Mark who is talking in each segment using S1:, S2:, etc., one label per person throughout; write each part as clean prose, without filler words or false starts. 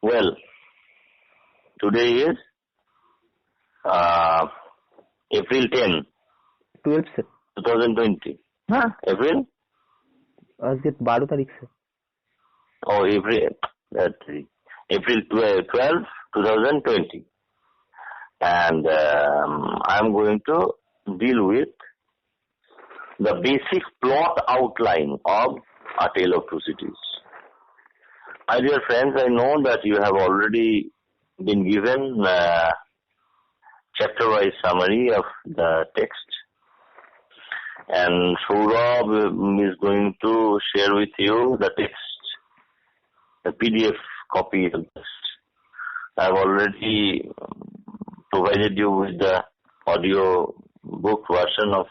S1: Well, today is April 10,
S2: 12 से
S1: 2020.
S2: हाँ
S1: April?
S2: आज 12 तारीख से
S1: Oh, April 12, 2020. And I'm going to deal with the basic plot outline of A Tale of Two Cities. My dear friends, I know that you have already been given chapter-wise summary of the text, and Saurabh is going to share with you the text, the PDF copy of the text. I have already provided you with the audio book version of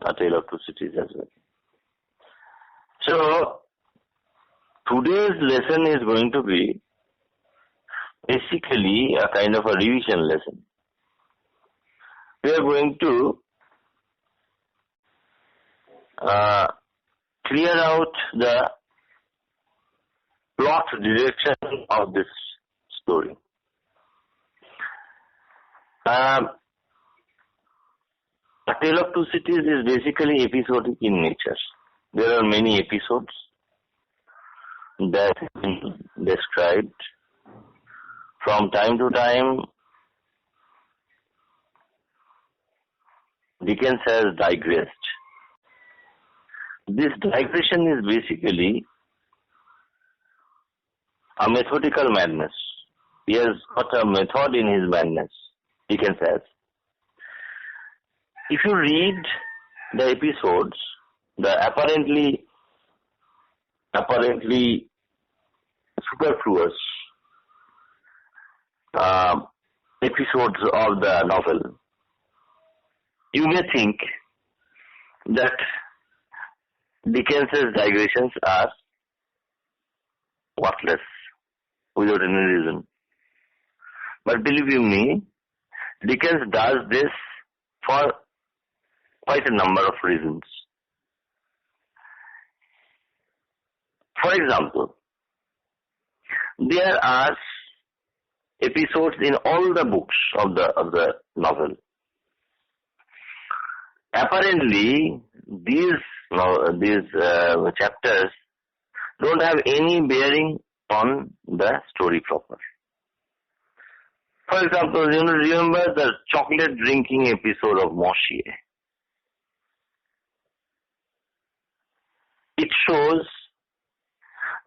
S1: A Tale of Two Cities as well. So, today's lesson is going to be basically a kind of a revision lesson. We are going to clear out the plot direction of this story. A Tale of Two Cities is basically episodic in nature. There are many episodes that have been described. From time to time, Dickens has digressed. This digression is basically a methodical madness. He has got a method in his madness, Dickens has. If you read the episodes, the apparently superfluous episodes of the novel, you may think that Dickens's digressions are worthless, without any reason. But believe you me, Dickens does this for quite a number of reasons. For example, there are episodes in all the books of the novel. Apparently, these chapters don't have any bearing on the story proper. For example, you remember the chocolate drinking episode of Mortier. It shows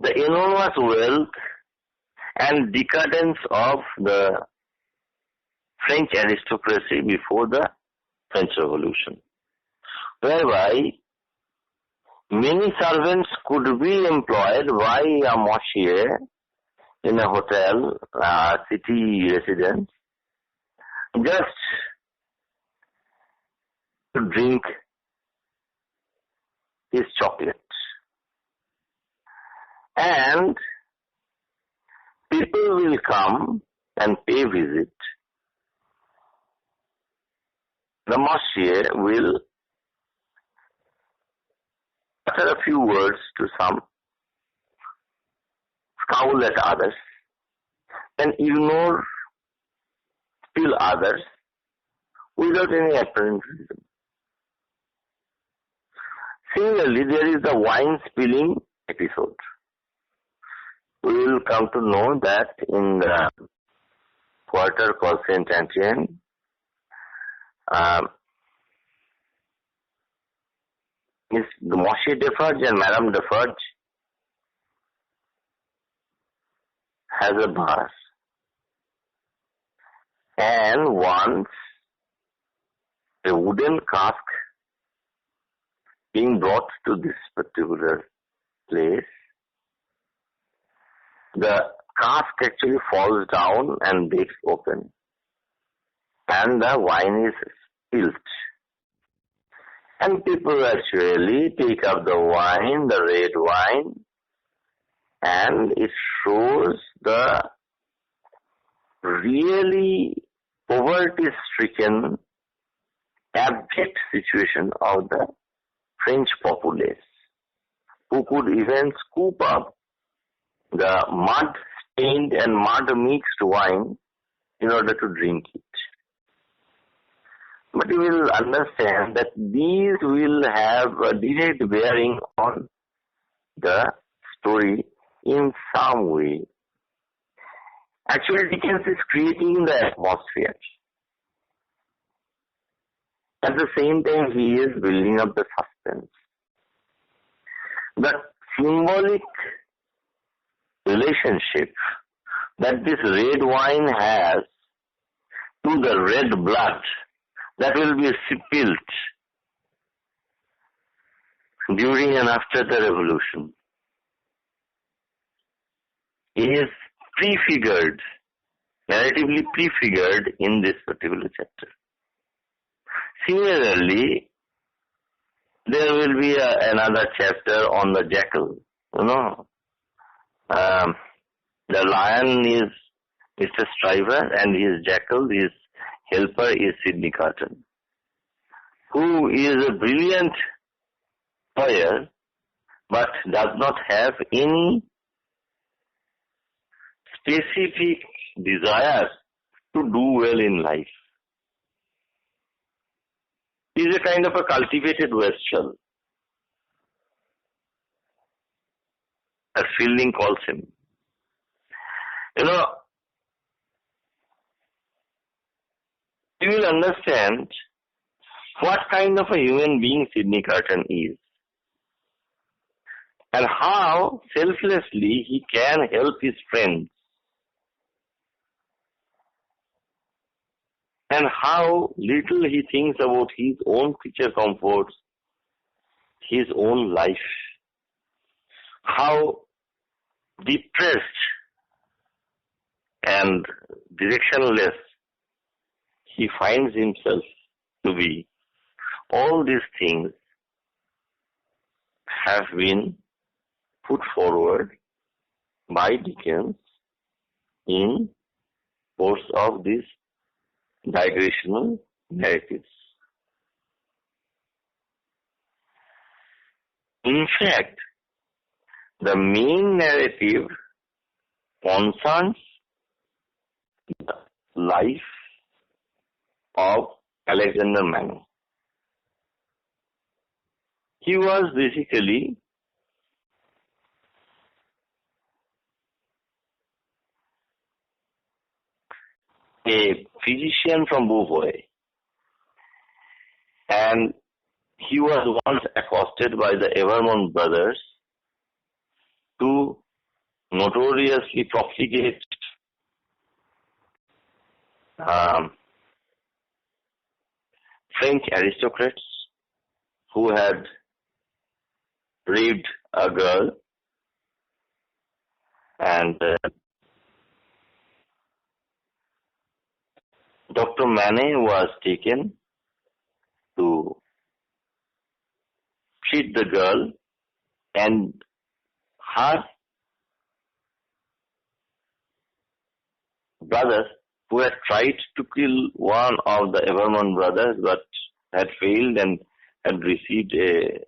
S1: the enormous wealth and decadence of the French aristocracy before the French Revolution, whereby many servants could be employed by a Mortier in a hotel, city residence, just to drink his chocolate. And people will come and pay visit. The Mortier will utter a few words to some, scowl at others, and ignore still others without any apparent reason. Similarly, there is the wine spilling episode. We will come to know that in the quarter called Saint Etienne, the Monsieur Defarge and Madame Defarge has a bar, and once a wooden cask being brought to this particular place, the cask actually falls down and breaks open, and the wine is spilled. And people actually take up the wine, the red wine, and it shows the really poverty-stricken, abject situation of the French populace, who could even scoop up the mud paint and mud mixed wine in order to drink it. But you will understand that these will have a direct bearing on the story in some way. Actually, Dickens is creating the atmosphere. At the same time, he is building up the suspense. The symbolic relationship that this red wine has to the red blood that will be spilled during and after the revolution is prefigured, narratively prefigured in this particular chapter. Similarly, there will be another chapter on the jackal. The lion is Mr. Stryver and his jackal, his helper is Sidney Carton, who is a brilliant lawyer but does not have any specific desire to do well in life. He is a kind of a cultivated wastrel, as Fielding calls him. You will understand what kind of a human being Sidney Carton is and how selflessly he can help his friends and how little he thinks about his own creature comforts, his own life, how depressed and directionless he finds himself to be. All these things have been put forward by Dickens in course of these digressional narratives. In fact, the main narrative concerns the life of Alexander Manning. He was basically a physician from Beauvais, and he was once accosted by the Evermond brothers, two notoriously profligate French aristocrats who had raped a girl, and Dr. Manet was taken to treat the girl, and her brothers, who had tried to kill one of the Evermond brothers but had failed and had received a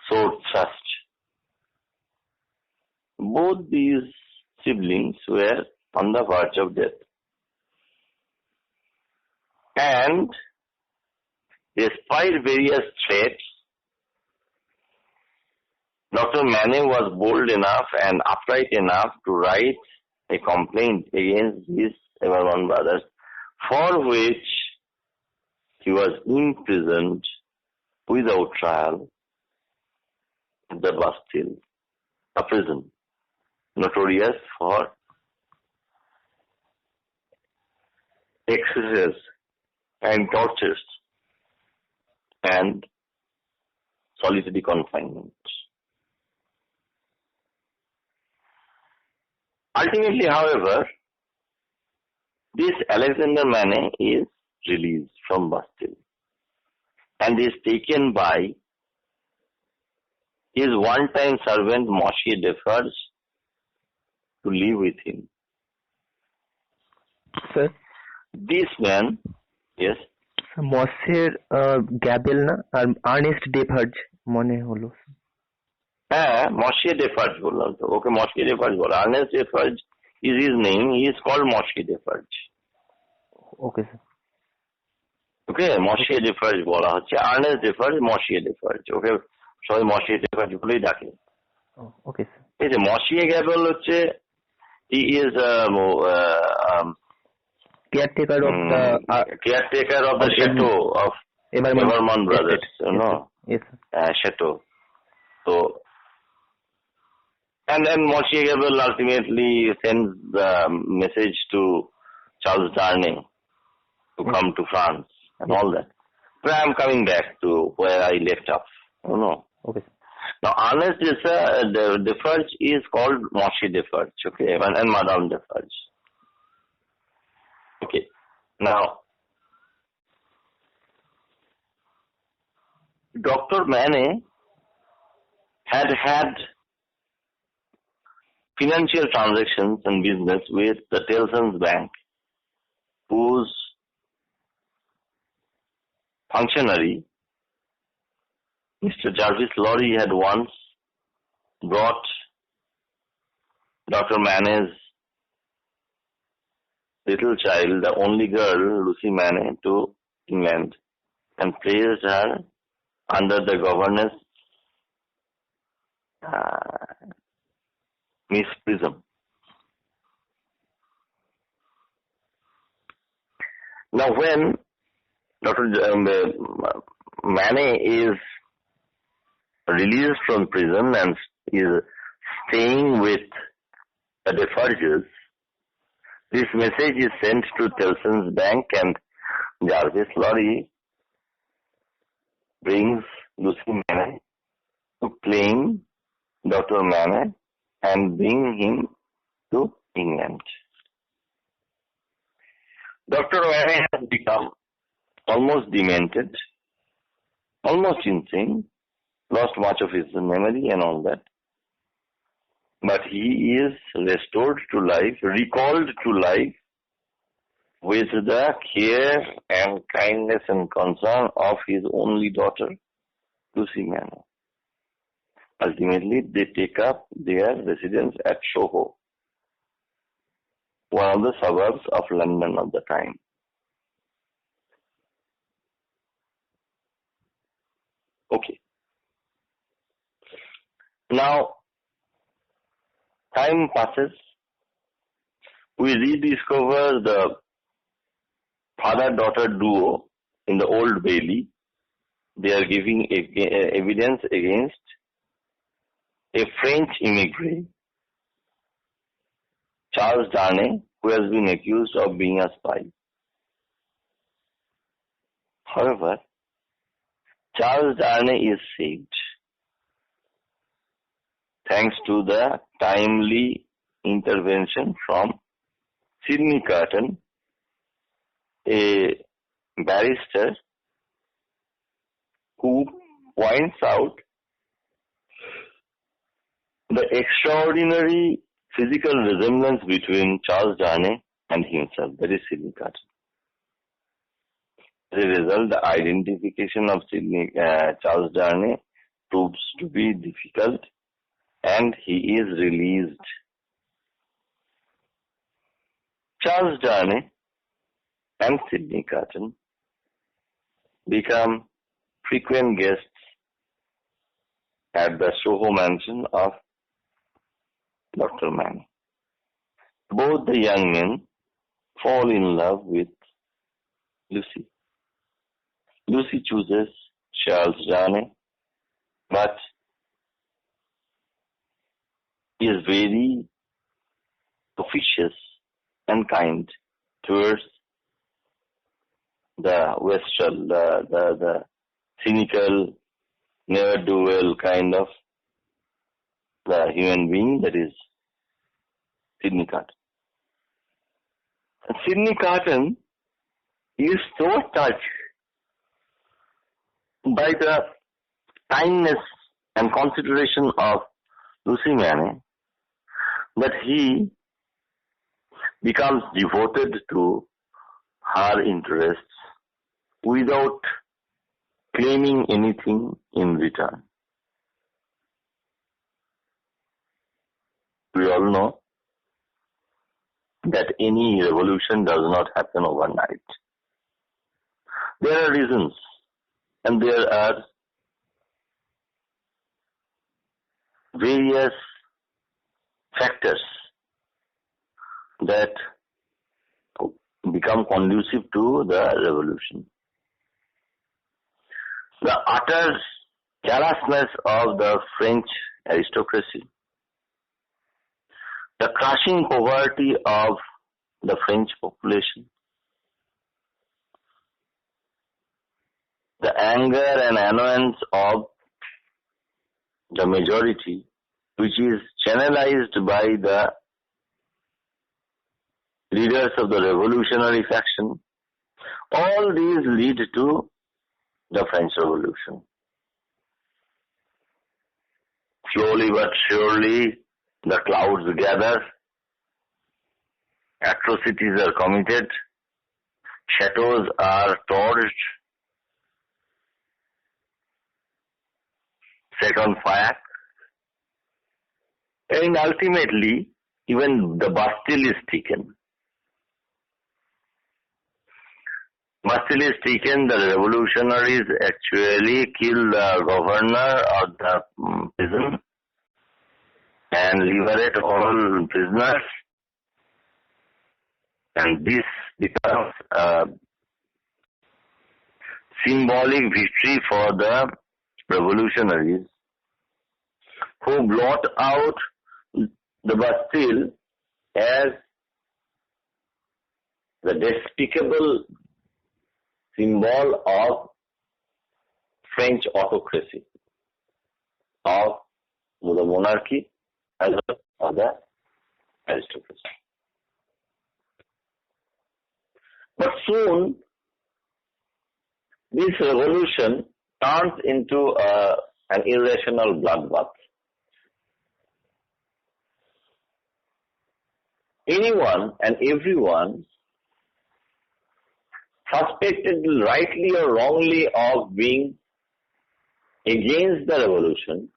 S1: sword thrust. Both these siblings were on the verge of death. And despite various threats, Dr. Manet was bold enough and upright enough to write a complaint against his Evermond brothers, for which he was imprisoned without trial at the Bastille, a prison notorious for excesses and tortures and solitary confinement. Ultimately, however, this Alexander Manet is released from Bastille and is taken by his one-time servant Monsieur Defarge to live with him.
S2: Sir?
S1: This man, yes?
S2: Monsieur Gabelle না আর Ernst ডেফার্জ মনে হলো।
S1: হ্যাঁ, মশিয়ে ডেফার্জ বললাম তো, ওকে monsieur Defarge বলা। Ernest Defarge is his name, he is called Moshe Defarge.
S2: Okay, sir.
S1: Okay, monsieur Defarge বলা হচ্ছে, আর্নেস্ট ডেফার্জ, মশিয়ে ডেফার্জ, ওকে সবাই মশিয়ে ডেফার্জ বলেই ডাকে।
S2: Oh, okay, sir.
S1: এই যে মশিয়ে গ্যাবেল হচ্ছে, he is
S2: Caretaker of the
S1: caretaker of the
S2: of
S1: chateau of Evermont Brothers,
S2: Estate.
S1: you know,
S2: Yes, sir.
S1: chateau. So, and then Moshe Gabel ultimately sends the message to Charles Darnay to come to France and all that. But I'm coming back to where I left off. You know.
S2: Okay, sir.
S1: Now, Ernest Defarge is called Moshe Defarge, okay, and Madame Defarge. Okay. Now, Dr. Manet had financial transactions and business with the Tellson's Bank, whose functionary, Mr. Jarvis Lorry, had once brought Dr. Manet's little child, the only girl, Lucy Manet, to England and placed her under the governess Miss Prism. Now, when Dr. Manet is released from prison and is staying with the Defarges, this message is sent to Tellson's Bank, and Jarvis Lorry brings Lucy Manet to claim Dr. Manet and bring him to England. Dr. Manet has become almost demented, almost insane, lost much of his memory and all that. But he is restored to life, recalled to life with the care and kindness and concern of his only daughter, Lucy Manet. Ultimately, they take up their residence at Soho, one of the suburbs of London of the time. Okay. Now, time passes. We rediscover the father-daughter duo in the Old Bailey. They are giving evidence against a French immigrant, Charles Darnay, who has been accused of being a spy. However, Charles Darnay is saved thanks to the timely intervention from Sidney Carton, a barrister who points out the extraordinary physical resemblance between Charles Darnay and himself, that is Sidney Carton. As a result, the identification of Charles Darnay proves to be difficult, and he is released. Charles Darnay and Sidney Carton become frequent guests at the Soho mansion of Dr. Manet. Both the young men fall in love with Lucy. Lucy chooses Charles Darnay, but is very officious and kind towards the Western, the cynical, ne'er-do-well kind of the human being that is Sidney Carton. And Sidney Carton is so touched by the kindness and consideration of Lucy Manet that he becomes devoted to her interests without claiming anything in return. we all know that any revolution does not happen overnight. There are reasons and there are various factors that become conducive to the revolution. The utter callousness of the French aristocracy, the crushing poverty of the French population, the anger and annoyance of the majority, which is channelized by the leaders of the revolutionary faction, all these lead to the French Revolution. Slowly but surely, the clouds gather, atrocities are committed, chateaus are torched, set on fire, and ultimately, even the Bastille is taken. Bastille is taken, the revolutionaries actually kill the governor of the prison and liberate all prisoners. And this becomes a symbolic victory for the revolutionaries who blot out the Bastille as the despicable symbol of French autocracy, of the monarchy as well as the aristocracy. But soon, this revolution turns into an irrational bloodbath. Anyone and everyone suspected rightly or wrongly of being against the revolution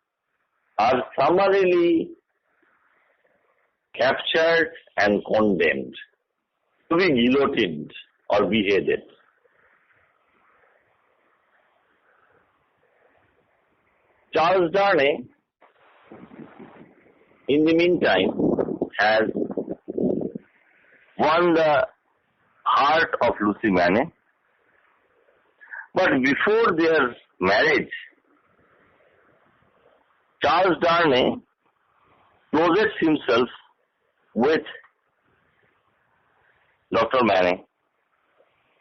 S1: are summarily captured and condemned to be guillotined or beheaded. Charles Darnay, in the meantime, has won the heart of Lucy Manet. But before their marriage, Charles Darnay closes himself with Dr. Manet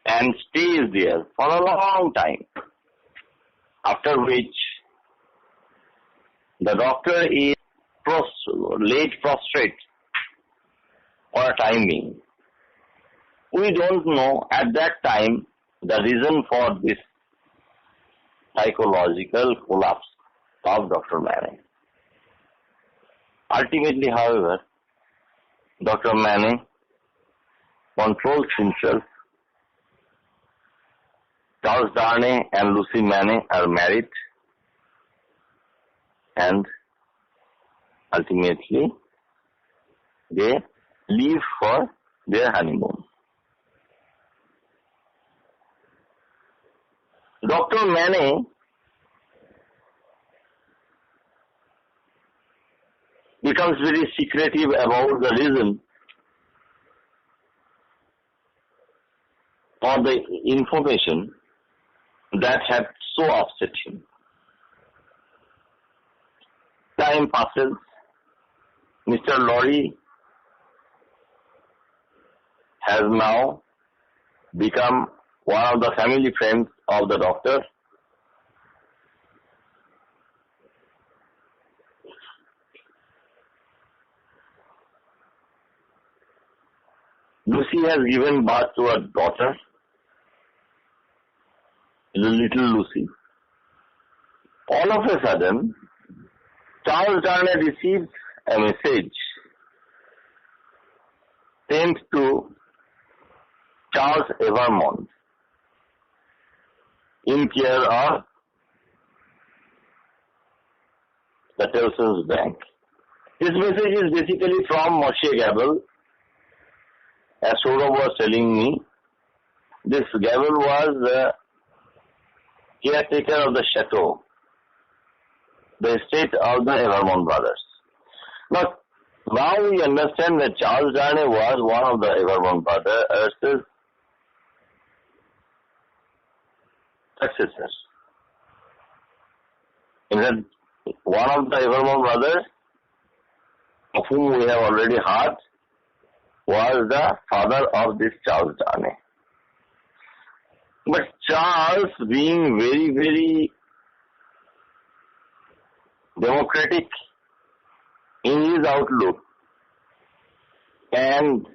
S1: and stays there for a long time, after which the doctor is laid prostrate for a time being. We don't know at that time the reason for this psychological collapse of Dr. Manet. Ultimately, however, Dr. Manet controls himself. Charles Darnay and Lucy Manet are married, and ultimately they leave for their honeymoon. Dr. Manet becomes very secretive about the reason or the information that had so upset him. Time passes. Mr. Lorry has now become one of the family friends of the doctor. Lucy has given birth to a daughter, little Lucy. All of a sudden, Charles Darnay receives a message sent to Charles Evermond in care of the Tellson's Bank. This message is basically from Moshe Gabel. As Saurabh was telling me, this Gabel was the caretaker of the chateau, the estate of the Evermont brothers. Now we understand that Charles Darnay was one of the Evermont brothers' successors. In fact, one of the Evermont brothers, of whom we have already heard, was the father of this Charles Darnay. But Charles, being very, very democratic in his outlook and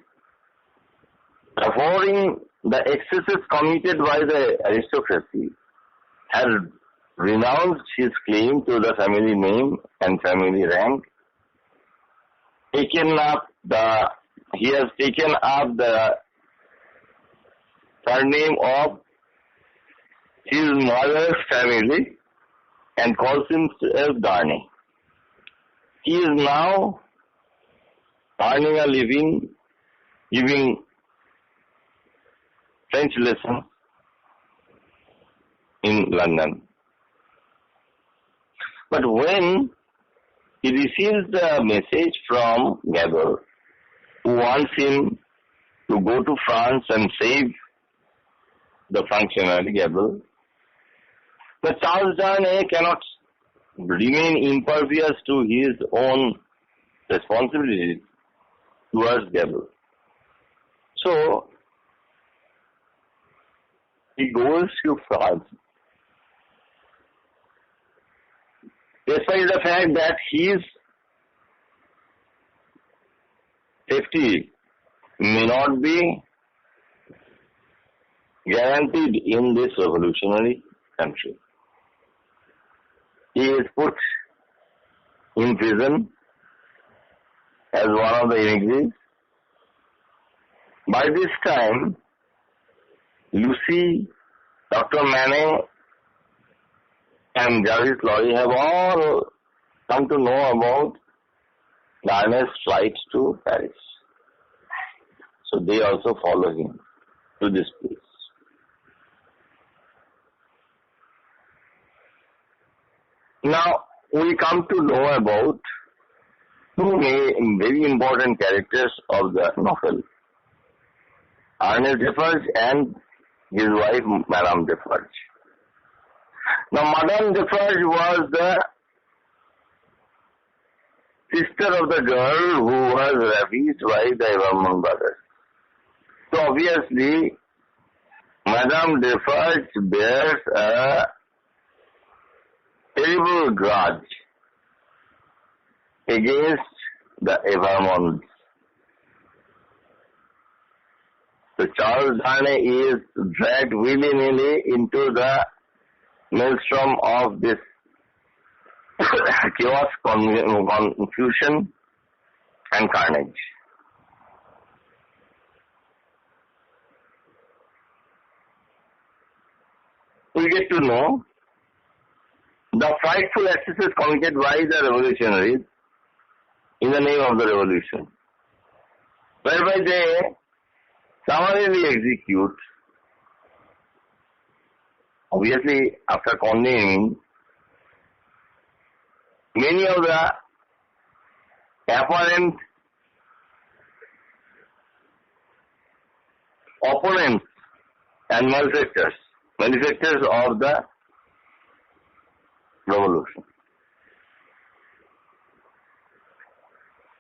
S1: abhorring the excesses committed by the aristocracy, had renounced his claim to the family name and family rank. He has taken up the surname of his mother's family and calls himself Darnay. He is now earning a living, giving French lessons in London. But when he receives the message from Gabel, who wants him to go to France and save the functionary Gabel, but Charles Darnay cannot remain impervious to his own responsibilities towards Gabel. So, he goes to France, despite the fact that his safety may not be guaranteed in this revolutionary country. He is put in prison as one of the emigres. By this time, Lucy, Dr. Manet, and Jarvis Lorry have all come to know about Darnay's flight to Paris. So they also follow him to this place. Now, we come to know about two very important characters of the novel, Ernest Defarge and his wife, Madame Defarge. Now, Madame Defarge was the sister of the girl who was ravished by the Evermont brothers. So, obviously, Madame Defarge bears a terrible grudge against the Evermonts. So Charles Darnay is dragged willy-nilly into the maelstrom of this chaos, confusion, and carnage. We get to know the frightful excesses committed by the revolutionaries in the name of the revolution, whereby they summarily execute, obviously after condemning many of the apparent opponents and malefactors of the revolution.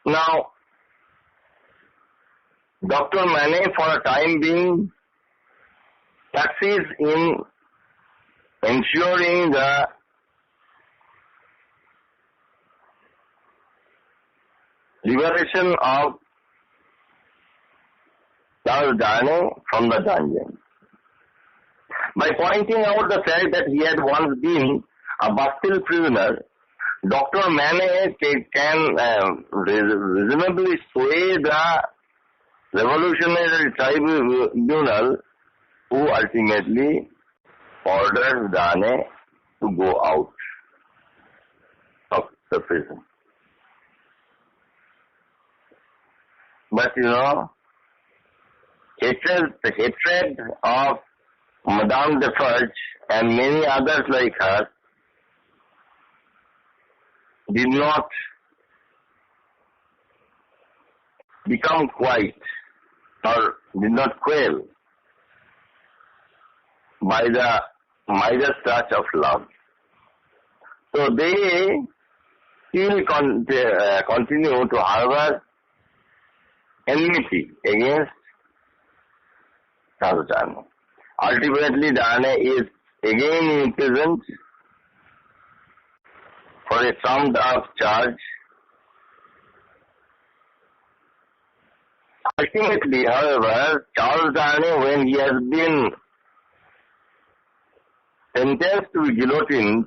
S1: Now, Dr. Manet, for a time being, succeeds in ensuring the liberation of Charles Darnay from the dungeon by pointing out the fact that he had once been a Bastille prisoner. Dr. Manet can reasonably sway the revolutionary tribunal, who ultimately orders Darnay to go out of the prison. But the hatred of Madame Defarge and many others like her did not become quiet or did not quail by the Midas touch of love. So they still continue to harbor enmity against Charles Darnay. Ultimately, Darnay is again imprisoned for a summed up charge. Ultimately, however, Charles Darnay, when he has been sentenced to be guillotined,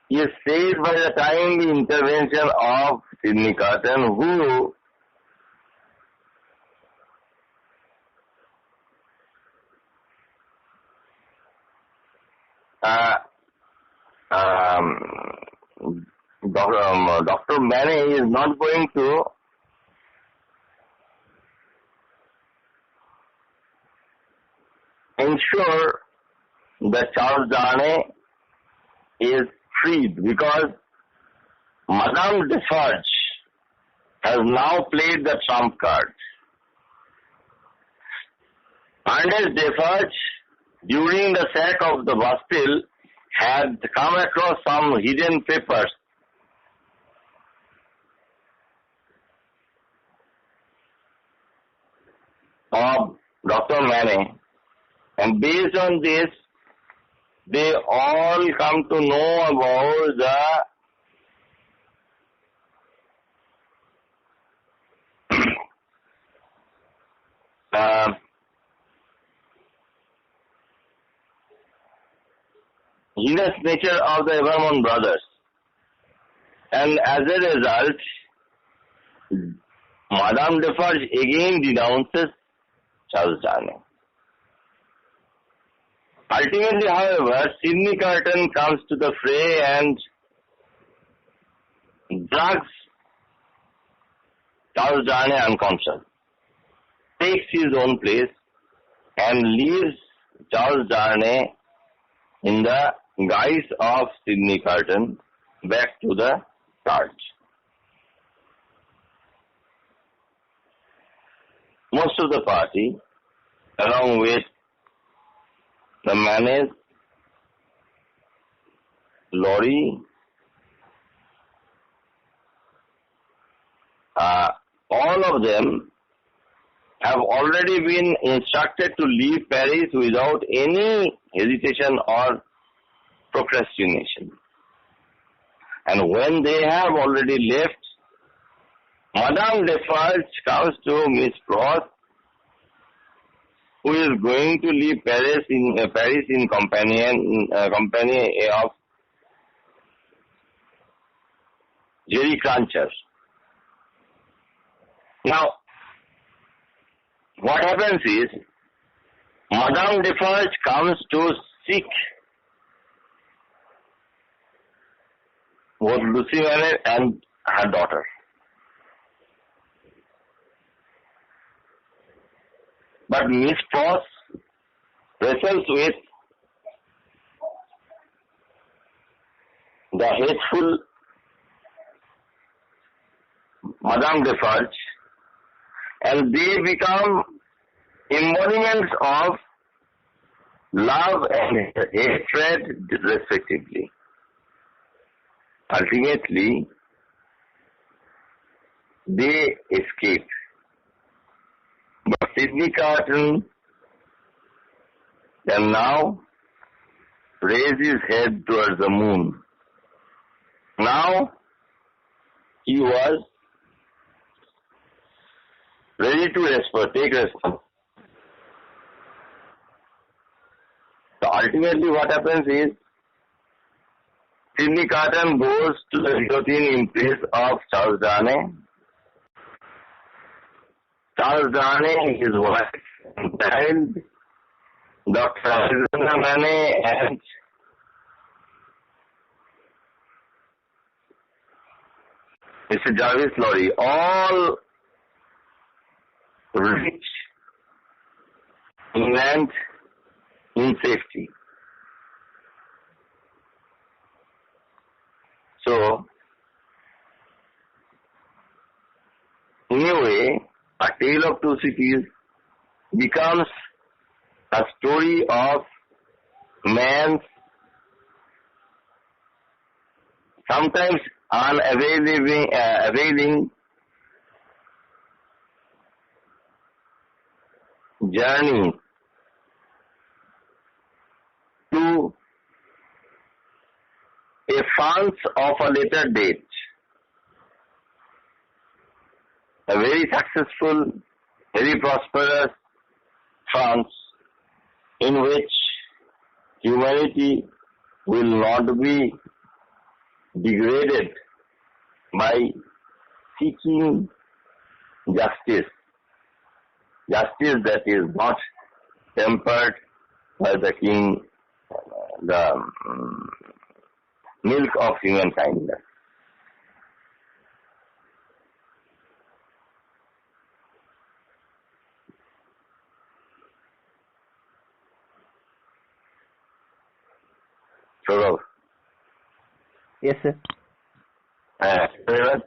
S1: he is saved by the timely intervention of Sidney Carton, who Dr. Manning is not going to ensure that Charles Darnay is freed, because Madame Defarge has now played the trump card. Ernest Defarge, during the sack of the Bastille, had come across some hidden papers of Dr. Manning, and based on this, they all come to know about the heinous nature of the Evermond brothers. And as a result, Madame Defarge again denounces Charles Darnay. Ultimately, however, Sidney Carton comes to the fray and drugs Charles Darnay unconscious, takes his own place, and leaves Charles Darnay in the guise of Sidney Carton back to the charge. Most of the party, along with the Mayonnaise, Laurie, all of them have already been instructed to leave Paris without any hesitation or procrastination. And when they have already left, Madame Defarge comes to Miss Pross, who is going to leave Paris in company of Jerry Cruncher. Now, what happens is, Madame Defarge comes to seek both Lucy Manning and her daughter. But Miss Pross wrestles with the hateful Madame Defarge, and they become embodiments of love and hatred respectively. Ultimately, they escape. But Sidney Carton can now raise his head towards the moon. Now he was ready to take responsibility. So ultimately what happens is, Sidney Carton goes to the guillotine in place of Charles Darnay. Charles Darnay, his wife and child, Dr. Alexander Manning and Mr. Jarvis Lorry, all reach inland in safety. So, in a way, A Tale of Two Cities becomes a story of man's sometimes unavailing journey to a France of a later date. A very successful, very prosperous France in which humanity will not be degraded by seeking justice. Justice that is not tempered by the milk of human kindness. So,
S2: Yes, sir.
S1: very well.